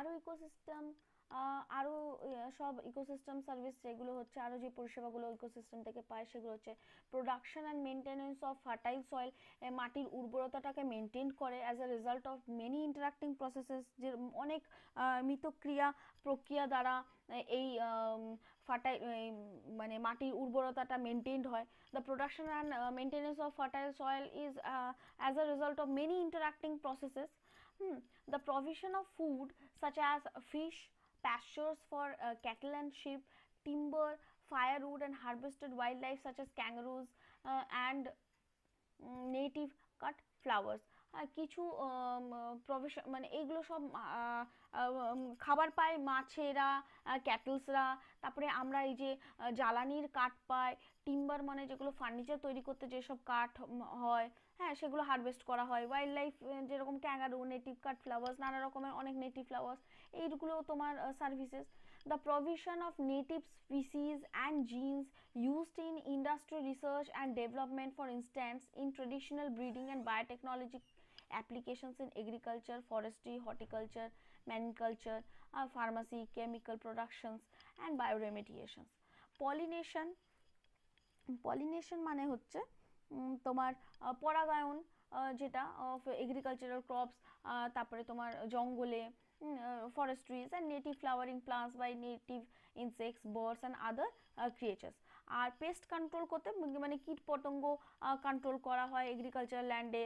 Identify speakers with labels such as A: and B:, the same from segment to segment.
A: আরও ইকোসিস্টেম, আরও সব ইকোসিস্টেম সার্ভিস যেগুলো হচ্ছে, আরও যে পরিষেবাগুলো ইকোসিস্টেম থেকে পায় সেগুলো হচ্ছে production and maintenance of fertile soil, মাটির উর্বরতাটাকে মেনটেন করে as a result of many interacting processes, যে অনেক মিতক্রিয়া প্রক্রিয়া দ্বারা এই ফার্টাইল মানে মাটির উর্বরতাটা মেনটেনড হয়। The production and maintenance of fertile soil is as a result of many interacting processes. The provision of food such as fish, pastures for cattle and sheep, timber, firewood and harvested wildlife such as kangaroos and native cut flowers, কিছু profession মানে এইগুলো সব খাবার পায় মাছেরা, ক্যাটলসরা। তারপরে আমরা এই যে জ্বালানির কাঠ পাই, টিম্বার মানে যেগুলো ফার্নিচার তৈরি করতে যেসব কাঠ হয়, হ্যাঁ সেগুলো হারভেস্ট করা হয়। ওয়াইল্ড লাইফ যেরকম ক্যাঙ্গারু, নেটিভ কাট ফ্লাওয়ার্স, নানা রকমের অনেক নেটিভ ফ্লাওয়ার্স, এইগুলো তোমার services. The provision of native species and genes used in industry research and development, for instance in traditional breeding and biotechnology applications in agriculture, forestry, horticulture, maniculture, pharmacy, chemical productions and bioremediations. pollination pollination মানে হচ্ছে তোমার পরাগায়ন, যেটা of agricultural crops, তারপরে তোমার জঙ্গলে forestries and native flowering plants by native insects, birds and other creatures. আর pest control করতে মানে কীট পতঙ্গ কন্ট্রোল করা হয় এগ্রিকালচারাল ল্যান্ডে,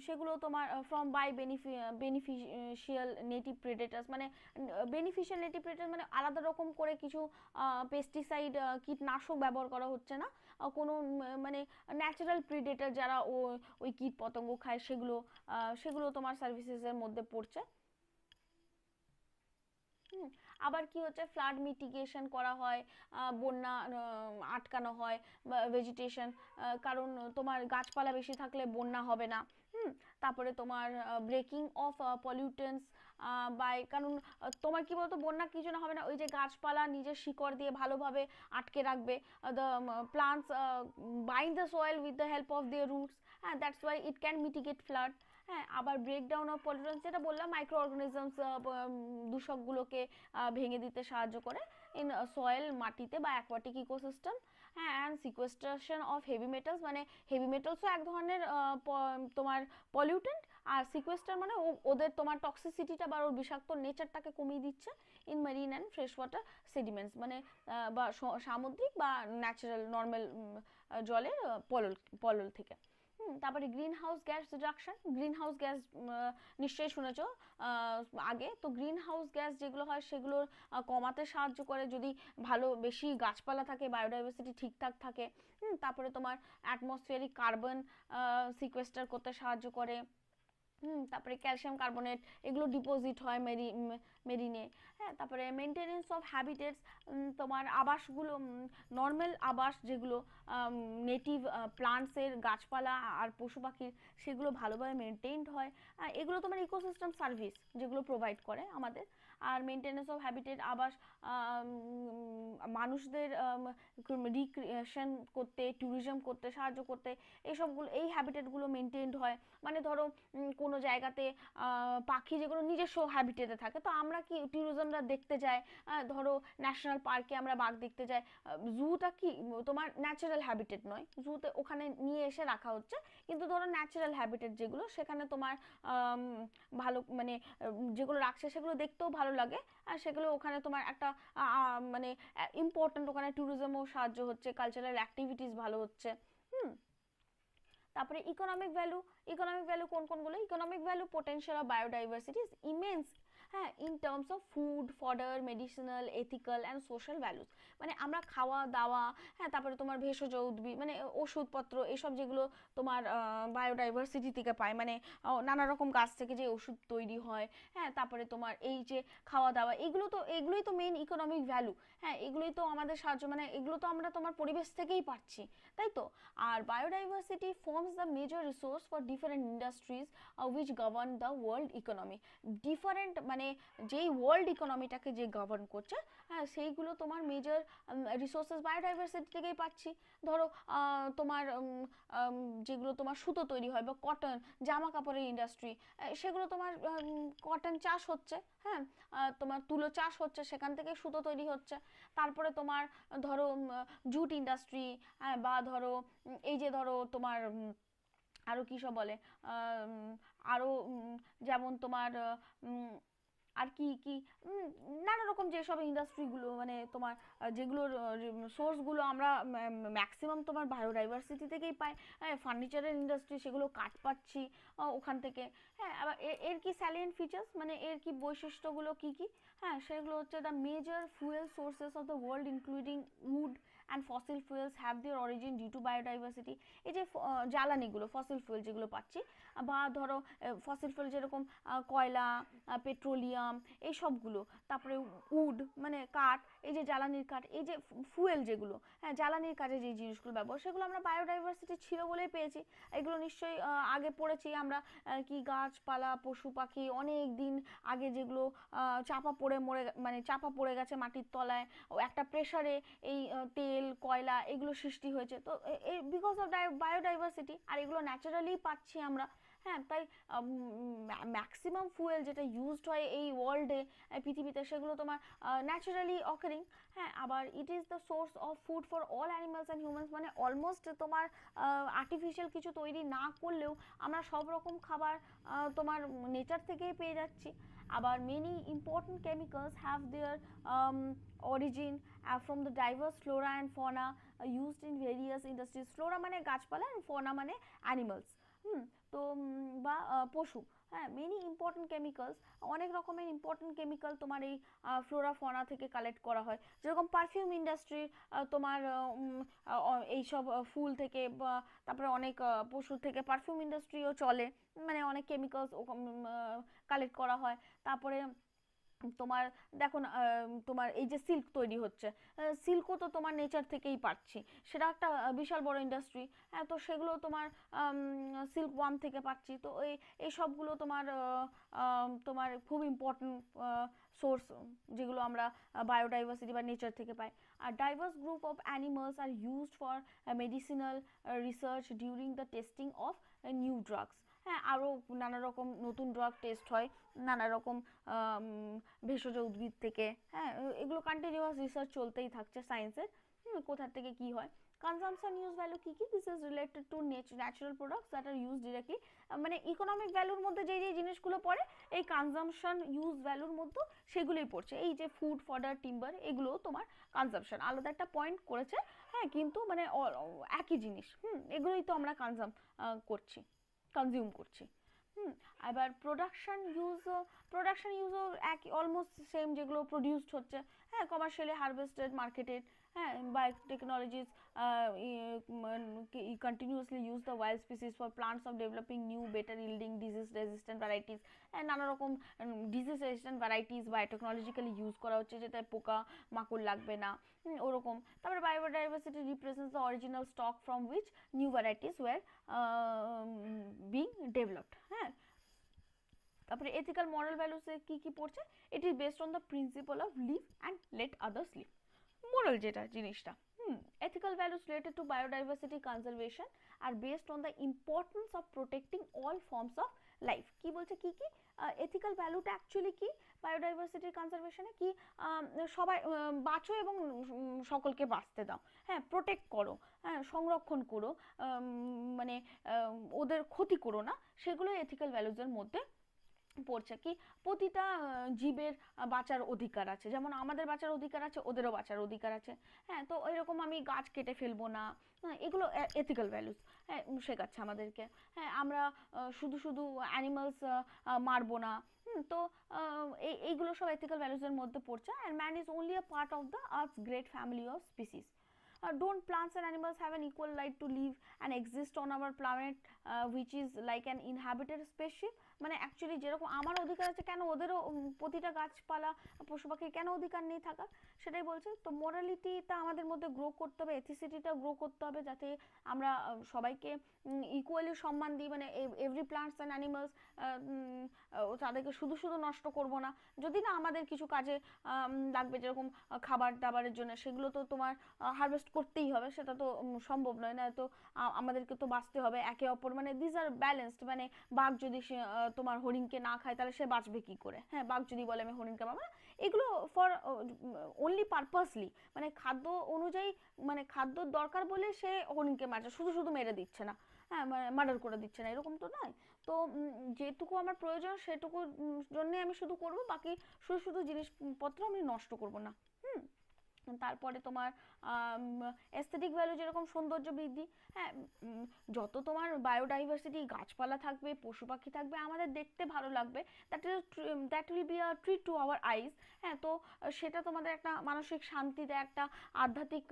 A: সেগুলো তোমার ফ্রম বাই বেনিফিশিয়াল নেটিভ প্রেডেটার্স, মানে বেনিফিশিয়াল নেটিভ প্রেডেটার্স মানে আলাদা রকম করে কিছু পেস্টিসাইড কীটনাশক ব্যবহার করা হচ্ছে না, কোনো মানে ন্যাচারাল প্রিডেটার যারা ওই কীট পতঙ্গ খায় সেগুলো তোমার সার্ভিসেসের মধ্যে পড়ছে। আবার কি হচ্ছে, ফ্লাড মিটিগেশন করা হয়, বন্যা আটকানো হয়, ভেজিটেশন, কারণ তোমার গাছপালা বেশি থাকলে বন্যা হবে না। তারপরে তোমার ব্রেকিং অফ পলিউটেন্টস বাই, কারণ তোমার কি বলতো বন্যা কি জন্য হবে না, ওই যে গাছপালা নিজের শিকড় দিয়ে ভালোভাবে আটকে রাখবে, the plants bind the soil with the help of their roots, হ্যাঁ that's why it can mitigate flood. হ্যাঁ, আবার ব্রেকডাউন অফ পলিউটেন্টস যেটা বললাম, মাইক্রো অর্গানিজমস দূষকগুলোকে ভেঙে দিতে সাহায্য করে ইন সয়েল, মাটিতে বা অ্যাকোয়াটিক ইকোসিস্টেম। হ্যাঁ, and sequestration of heavy metals, মানে হেভি মেটালসও এক ধরনের তোমার পলিউটেন্ট, আর সিকোয়েস্টার মানে ওদের তোমার টক্সিসিটিটা বা ওর বিষাক্ত নেচারটাকে কমিয়ে দিচ্ছে in marine and fresh water sediments, মানে বা সামুদ্রিক বা ন্যাচারাল নর্মাল জলের পলল থেকে। তারপরে green house gas reduction, green house gas নিশ্চয়ই শুনেছো আগে, তো গ্রিন হাউস গ্যাস যেগুলো হয় সেগুলো কমাতে সাহায্য করে যদি ভালো বেশি গাছপালা থাকে, বায়োডাইভার্সিটি ঠিকঠাক থাকে। তারপরে তোমার অ্যাটমসফিয়ারিক কার্বন সিকোয়েস্টার করতে সাহায্য করে। তারপরে ক্যালসিয়াম কার্বনেট এগুলো ডিপোজিট হয় মেরিনে। হ্যাঁ, তারপরে মেনটেনেন্স অফ হ্যাবিটেটস, তোমার আবাসগুলো, নর্মাল আবাস যেগুলো নেটিভ প্লান্টসের, গাছপালা আর পশু পাখির, সেগুলো ভালোভাবে মেনটেনড হয়। এগুলো তোমার ইকোসিস্টেম সার্ভিস যেগুলো প্রোভাইড করে আমাদের। আর মেনটেনেন্স অফ হ্যাবিটেট, আবাস মানুষদের রিক্রিয়েশন করতে, ট্যুরিজম করতে সাহায্য করতে, এইসবগুলো এই হ্যাবিটেটগুলো মেনটেনড হয়। মানে ধরো কোনো জায়গাতে পাখি যেগুলো নিজস্ব হ্যাবিটেটে থাকে, তো আমরা কি ট্যুরিজমরা দেখতে যাই, ধরো ন্যাশনাল পার্কে আমরা বাঘ দেখতে যাই, জুটা কি তোমার ন্যাচারাল হ্যাবিটেট নয়, জুতে ওখানে নিয়ে এসে রাখা হচ্ছে, কিন্তু ধরো ন্যাচারাল হ্যাবিটেট যেগুলো সেখানে তোমার ভালো মানে যেগুলো রাখছে সেগুলো দেখতেও ভালো লাগে, আর সেগুলো ওখানে তোমার একটা মানে ইম্পর্টেন্ট, ওখানে ট্যুরিজমও সাহায্য হচ্ছে, কালচারাল অ্যাক্টিভিটিস ভালো হচ্ছে। তারপরে ইকোনমিক ভ্যালু, ইকোনমিক ভ্যালু কোনগুলো, economic value potential of biodiversity is immense, হ্যাঁ, in terms of food, fodder, medicinal, ethical and social values, মানে আমরা খাওয়া দাওয়া, হ্যাঁ, তারপরে তোমার ভেষজ উদ্ভিদ মানে ওষুধপত্র, এসব যেগুলো তোমার বায়োডাইভার্সিটি থেকে পায়, মানে নানা রকম গাছ থেকে যে ওষুধ তৈরি হয়, হ্যাঁ, তারপরে তোমার এই যে খাওয়া দাওয়া, এগুলোই তো মেইন ইকোনমিক ভ্যালু। হ্যাঁ, এগুলোই তো আমাদের সাহায্য, মানে এগুলো তো আমরা তোমার পরিবেশ থেকেই পাচ্ছি, তাই তো। আর biodiversity forms the major resource for different industries which govern the world economy. Different মানে মানে যেই ওয়ার্ল্ড ইকোনমিটাকে যে গভর্ন করছে, হ্যাঁ সেইগুলো তোমার মেজর রিসোর্সেস বায়োডাইভার্সিটি থেকেই পাচ্ছি। ধরো তোমার যেগুলো তোমার সুতো তৈরি হয় বা কটন, জামা কাপড়ের ইন্ডাস্ট্রি, সেগুলো তোমার কটন চাষ হচ্ছে, হ্যাঁ তোমার তুলো চাষ হচ্ছে, সেখান থেকে সুতো তৈরি হচ্ছে। তারপরে তোমার ধরো জুট ইন্ডাস্ট্রি, বা ধরো এই যে ধরো তোমার আরও কী সব বলে, আরও যেমন তোমার আর কি কি নানা রকম যেসব ইন্ডাস্ট্রিগুলো মানে তোমার যেগুলোর সোর্সগুলো আমরা ম্যাক্সিমাম তোমার বায়োডাইভার্সিটি থেকেই পাই। হ্যাঁ, ফার্নিচারের ইন্ডাস্ট্রি, সেগুলো কাঠ পাচ্ছি ওখান থেকে। হ্যাঁ, আবার এর কি স্যালিয়েন্ট ফিচার্স, মানে এর কি বৈশিষ্ট্যগুলো কি কি, হ্যাঁ সেগুলো হচ্ছে the major fuel sources of the world including wood and fossil fuels have their origin due to biodiversity. এই যে জ্বালানিগুলো ফসিল ফুয়েল যেগুলো পাচ্ছি, বা ধরো ফসিল ফুয়েল যেরকম কয়লা, পেট্রোলিয়াম, এই সবগুলো, তারপরে উড মানে কাঠ, এই যে জ্বালানির কাঠ, এই যে ফুয়েল যেগুলো, হ্যাঁ জ্বালানির কাজে যে জিনিসগুলো ব্যবহার, সেগুলো আমরা বায়োডাইভার্সিটি ছিল বলেই পেয়েছি। এগুলো নিশ্চয়ই আগে পড়েছি আমরা, কি গাছপালা পশু পাখি অনেক দিন আগে যেগুলো চাপা পড়ে মরে, মানে চাপা পড়ে গেছে মাটির তলায়, একটা প্রেসারে এই তেল কয়লা এগুলো সৃষ্টি হয়েছে। তো বিকজ অফ বায়োডাইভার্সিটি, আর এগুলো ন্যাচারালি পাচ্ছি আমরা। হ্যাঁ, তাই ম্যাক্সিমাম ফুয়েল যেটা ইউজড হয় এই ওয়ার্ল্ডে, পৃথিবীতে, সেগুলো তোমার ন্যাচারালি অকারিং। হ্যাঁ, আবার it is the source of food for all animals and humans, মানে অলমোস্ট তোমার আর্টিফিশিয়াল কিছু তৈরি না করলেও আমরা সব রকম খাবার তোমার নেচার থেকেই পেয়ে যাচ্ছি। আবার many important chemicals have their origin from the diverse flora and fauna used in various industries. Flora মানে গাছপালা, and fauna মানে animals, তো বা পশু। হ্যাঁ, মেনি ইম্পর্টেন্ট কেমিক্যালস, অনেক রকমের ইম্পর্টেন্ট কেমিক্যাল তোমার এই ফ্লোরা ফনা থেকে কালেক্ট করা হয়। যেরকম পারফিউম ইন্ডাস্ট্রি তোমার এইসব ফুল থেকে, বা তারপরে অনেক পশুর থেকে পারফিউম ইন্ডাস্ট্রিও চলে, মানে অনেক কেমিক্যালস কালেক্ট করা হয়। তারপরে তোমার দেখো না, তোমার এই যে সিল্ক তৈরি হচ্ছে, সিল্কও তো তোমার নেচার থেকেই পাচ্ছি, সেটা একটা বিশাল বড় ইন্ডাস্ট্রি। হ্যাঁ, তো সেগুলো তোমার সিল্ক ওয়ার্ম থেকে পাচ্ছি। তো এই সবগুলো তোমার তোমার খুব ইম্পর্টেন্ট সোর্স, যেগুলো আমরা বায়োডাইভার্সিটি বা নেচার থেকে পাই। আর diverse group of animals are used for medicinal research during the testing of new drugs. হ্যাঁ, আরও নানা রকম নতুন ড্রাগ টেস্ট হয় নানা রকম ভেষজ উদ্ভিদ থেকে। হ্যাঁ, এগুলো কন্টিনিউয়াস রিসার্চ চলতেই থাকছে সায়েন্সের, কোথা থেকে কি হয়। কনজাম্পশন ইউজ ভ্যালু কী কী, this is related to natural products that are use directly, মানে ইকোনমিক ভ্যালুর মধ্যে যে যে জিনিসগুলো পড়ে এই কনজাম্পশন ইউজ ভ্যালুর মধ্যে সেগুলোই পড়ছে। এই যে ফুড ফডার টিম্বার, এগুলো তোমার কনজাম্পশন, আলাদা একটা পয়েন্ট করেছে, হ্যাঁ কিন্তু মানে একই জিনিস, এগুলোই তো আমরা করছি, কনজিউম করছি। এবার প্রোডাকশন ইউজও একই, অলমোস্ট সেম, যেগুলো প্রডিউসড হচ্ছে, হ্যাঁ কমার্শিয়ালি হারভেস্টেড, মার্কেটেড। হ্যাঁ, বায়োটেকনোলজিস continuously use the wild species for plants of developing new better yielding disease resistant varieties, নানা রকম disease resistant varieties biotechnologically use করা হচ্ছে, যেটা পোকা মাকড় লাগবে না, ওরকম। তারপরে biodiversity represents the original stock from which new varieties were being developed. হ্যাঁ, তারপরে এথিক্যাল মরাল ভ্যালুসে কি কি পড়ছে, it is based on the principle of live and let others live. Moral যেটা জিনিসটা, ethical values related to biodiversity conservation are based on the importance of protecting all forms of life. কি বলছে কি কি এথিক্যাল ভ্যালুটা actually কি biodiversity কনজারভেশনে, কি সবাই বাঁচো এবং সকলকে বাঁচতে দাও, হ্যাঁ প্রোটেক্ট করো, হ্যাঁ সংরক্ষণ করো, মানে ওদের ক্ষতি করো না, সেগুলোই এথিক্যাল ভ্যালুজের মধ্যে পড়ছে। কি প্রতিটা জীবের বাঁচার অধিকার আছে, যেমন আমাদের বাঁচার অধিকার আছে, ওদেরও বাঁচার অধিকার আছে। হ্যাঁ, তো এরকম আমি গাছ কেটে ফেলবো না, এগুলো এথিক্যাল ভ্যালুস, হ্যাঁ শেখাচ্ছে আমাদেরকে। হ্যাঁ, আমরা শুধু শুধু অ্যানিমালস মারবো না, তো এইগুলো সব এথিক্যাল ভ্যালুসের মধ্যে পড়ছে। And man is only a part of the earths great family of species. Don't plants and animals have an equal right to live and exist on our planet, which is like an inhabited spaceship? মানে actually যেরকম আমার অধিকার আছে, কেন ওদেরও প্রতিটা গাছপালা পশু পাখি কেন অধিকার নেই থাকার, সেটাই বলছে। তো মোরালিটিটা আমাদের মধ্যে গ্রো করতে হবে, এথিসিটিটা গ্রো করতে হবে, যাতে আমরা সবাইকে ইকুয়ালি সম্মান দিই, মানে এভরি প্লান্টস অ্যান্ড অ্যানিমালস, তাদেরকে শুধু শুধু নষ্ট করব না, যদি না আমাদের কিছু কাজে লাগবে, যেরকম খাবার দাবারের জন্য, সেগুলো তো তোমার হারভেস্ট করতেই হবে, সেটা তো সম্ভব নয় না, তো আমাদেরকে তো বাঁচতে হবে একে অপর, মানে দিস আর ব্যালেন্সড। মানে বাঘ যদি তোমার হরিণকে না খায় তাহলে সে বাঁচবে কি করে, হ্যাঁ, বাঘ যদি বলে আমি হরিণকে পাবো না, এগুলো ফর অনলি পারপাসলি, মানে খাদ্য অনুযায়ী, মানে খাদ্যর দরকার বলে সে হরিণকে মারছে, শুধু শুধু মেরে দিচ্ছে না, হ্যাঁ, মার্ডার করে দিচ্ছে না, এরকম তো নয়। তো যেটুকু আমার প্রয়োজন সেটুকু জন্যে আমি শুধু করব, বাকি শুধু শুধু জিনিসপত্র আমি নষ্ট করব না। হুম। তারপরে তোমার এস্থেটিক ভ্যালু, যেরকম সৌন্দর্য বৃদ্ধি, হ্যাঁ, যত তোমার বায়োডাইভার্সিটি, গাছপালা থাকবে, পশু পাখি থাকবে, আমাদের দেখতে ভালো লাগবে, that will be a treat to our eyes. হ্যাঁ, তো সেটা তোমাদের একটা মানসিক শান্তি দেয়, একটা আধ্যাত্মিক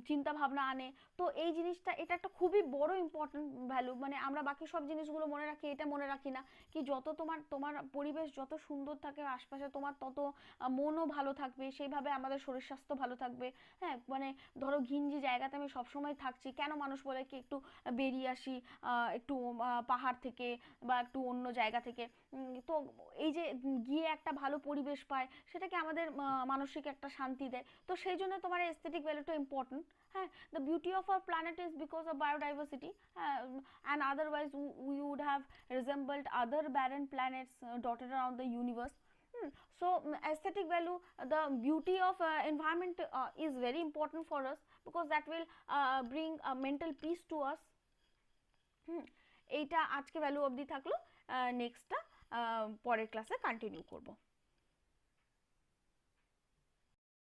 A: চিন্তা ভাবনা আনে। তো এই জিনিসটা, এটা একটা খুবই বড় ইম্পর্টেন্ট ভ্যালু। মানে আমরা বাকি সব জিনিসগুলো মনে রাখি, এটা মনে রাখি না, কি যত তোমার তোমার পরিবেশ যত সুন্দর থাকে আশপাশে, তোমার তত মনও ভালো থাকবে, সেইভাবে আমাদের শরীর স্বাস্থ্য ভালো থাকবে। হ্যাঁ, মানে ধরো ঘিঞ্জি জায়গাতে আমি সবসময় থাকছি, কেন মানুষ বলে কি একটু বেরিয়ে আসি, একটু পাহাড় থেকে বা একটু অন্য জায়গা থেকে, তো এই যে গিয়ে একটা ভালো পরিবেশ পায়, সেটাকে আমাদের মানসিক একটা শান্তি দেয়। তো সেই জন্য তোমার এস্থেটিক ভ্যালুটা ইম্পর্টেন্ট। হ্যাঁ, the beauty of our planet is because of biodiversity, and otherwise we would have resembled other barren planets dotted around the universe. So aesthetic value, the beauty of environment is very important for us, because that will bring a mental peace to us. এইটা আজকে value অবধি থাকলো, নেক্সটটা পরের ক্লাসে continue করব।